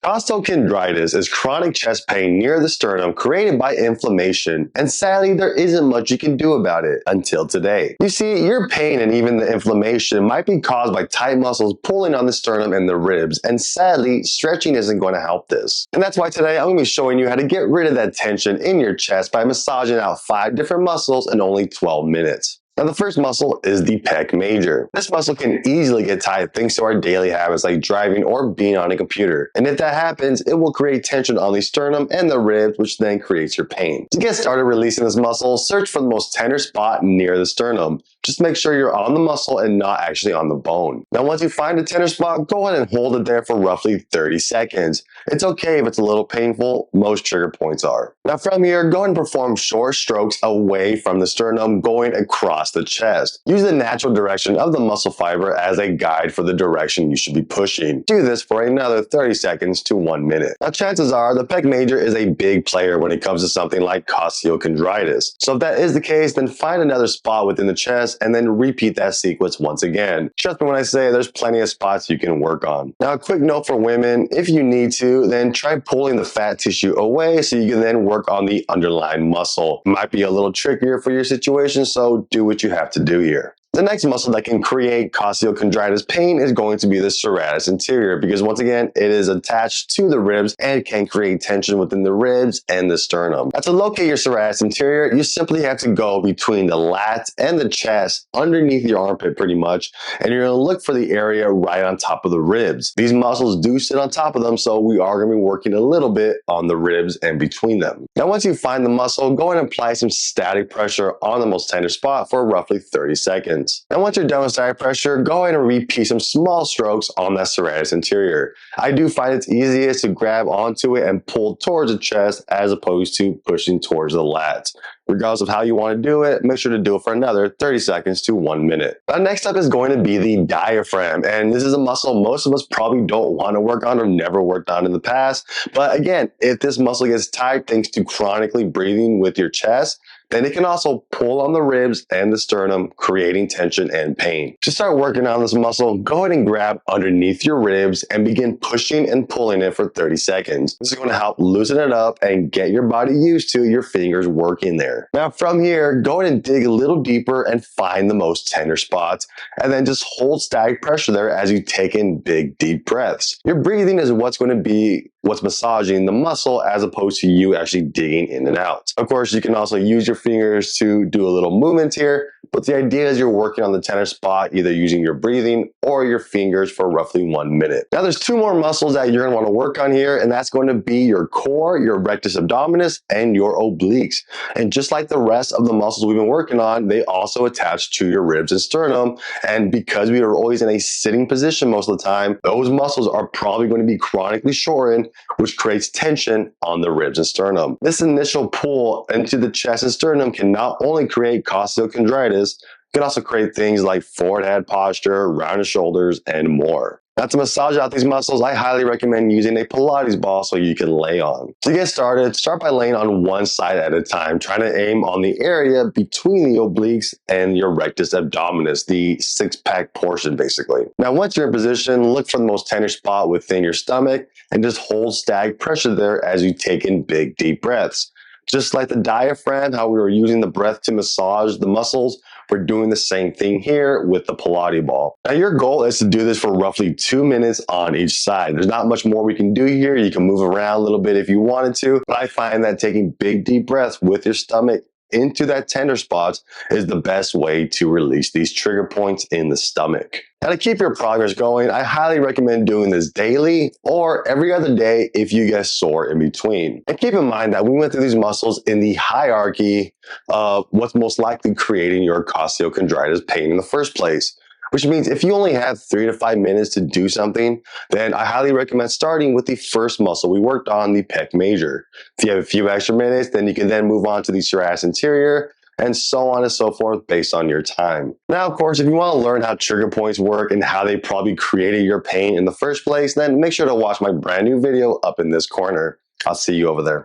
Costochondritis is chronic chest pain near the sternum created by inflammation, and sadly there isn't much you can do about it until today. You see, your pain and even the inflammation might be caused by tight muscles pulling on the sternum and the ribs, and sadly, stretching isn't going to help this. And that's why today I'm going to be showing you how to get rid of that tension in your chest by massaging out 5 different muscles in only 12 minutes. Now, the first muscle is the pec major. This muscle can easily get tight thanks to our daily habits like driving or being on a computer. And if that happens, it will create tension on the sternum and the ribs, which then creates your pain. To get started releasing this muscle, search for the most tender spot near the sternum. Just make sure you're on the muscle and not actually on the bone. Now, once you find a tender spot, go ahead and hold it there for roughly 30 seconds. It's okay if it's a little painful, most trigger points are. Now from here, go ahead and perform short strokes away from the sternum going across the chest. Use the natural direction of the muscle fiber as a guide for the direction you should be pushing. Do this for another 30 seconds to 1 minute. Now chances are the pec major is a big player when it comes to something like costochondritis. So if that is the case, then find another spot within the chest and then repeat that sequence once again. Trust me when I say there's plenty of spots you can work on. Now a quick note for women, if you need to, then try pulling the fat tissue away so you can then work on the underlying muscle. It might be a little trickier for your situation, so do what you have to do here. The next muscle that can create costochondritis pain is going to be the serratus anterior, because once again, it is attached to the ribs and can create tension within the ribs and the sternum. Now, to locate your serratus anterior, you simply have to go between the lats and the chest, underneath your armpit pretty much, and you're going to look for the area right on top of the ribs. These muscles do sit on top of them, so we are going to be working a little bit on the ribs and between them. Now, once you find the muscle, go ahead and apply some static pressure on the most tender spot for roughly 30 seconds. And once you're done with static pressure, go ahead and repeat some small strokes on that serratus anterior. I do find it's easiest to grab onto it and pull towards the chest as opposed to pushing towards the lats. Regardless of how you want to do it, make sure to do it for another 30 seconds to 1 minute. Now, next up is going to be the diaphragm, and this is a muscle most of us probably don't want to work on or never worked on in the past. But again, if this muscle gets tight thanks to chronically breathing with your chest, then it can also pull on the ribs and the sternum, creating tension and pain. To start working on this muscle, go ahead and grab underneath your ribs and begin pushing and pulling it for 30 seconds. This is going to help loosen it up and get your body used to your fingers working there. Now from here, go ahead and dig a little deeper and find the most tender spots, and then just hold static pressure there as you take in big, deep breaths. Your breathing is what's going to be what's massaging the muscle as opposed to you actually digging in and out. Of course, you can also use your fingers to do a little movement here, but the idea is you're working on the tender spot either using your breathing or your fingers for roughly 1 minute. Now there's 2 more muscles that you're going to want to work on here, and that's going to be your core, your rectus abdominis, and your obliques. And just like the rest of the muscles we've been working on, they also attach to your ribs and sternum, and because we are always in a sitting position most of the time, those muscles are probably going to be chronically shortened, which creates tension on the ribs and sternum. This initial pull into the chest and sternum can not only create costochondritis, it can also create things like forward head posture, rounded shoulders, and more. Now to massage out these muscles, I highly recommend using a Pilates ball so you can lay on. To get started, start by laying on one side at a time, trying to aim on the area between the obliques and your rectus abdominis, the six-pack portion basically. Now once you're in position, look for the most tender spot within your stomach and just hold static pressure there as you take in big, deep breaths. Just like the diaphragm, how we were using the breath to massage the muscles, we're doing the same thing here with the Pilates ball. Now your goal is to do this for roughly 2 minutes on each side. There's not much more we can do here. You can move around a little bit if you wanted to, but I find that taking big deep breaths with your stomach into that tender spots is the best way to release these trigger points in the stomach. Now to keep your progress going, I highly recommend doing this daily or every other day if you get sore in between. And keep in mind that we went through these muscles in the hierarchy of what's most likely creating your costochondritis pain in the first place. Which means if you only have 3 to 5 minutes to do something, then I highly recommend starting with the first muscle we worked on, the pec major. If you have a few extra minutes, then you can then move on to the serratus anterior, and so on and so forth based on your time. Now, of course, if you want to learn how trigger points work and how they probably created your pain in the first place, then make sure to watch my brand new video up in this corner. I'll see you over there.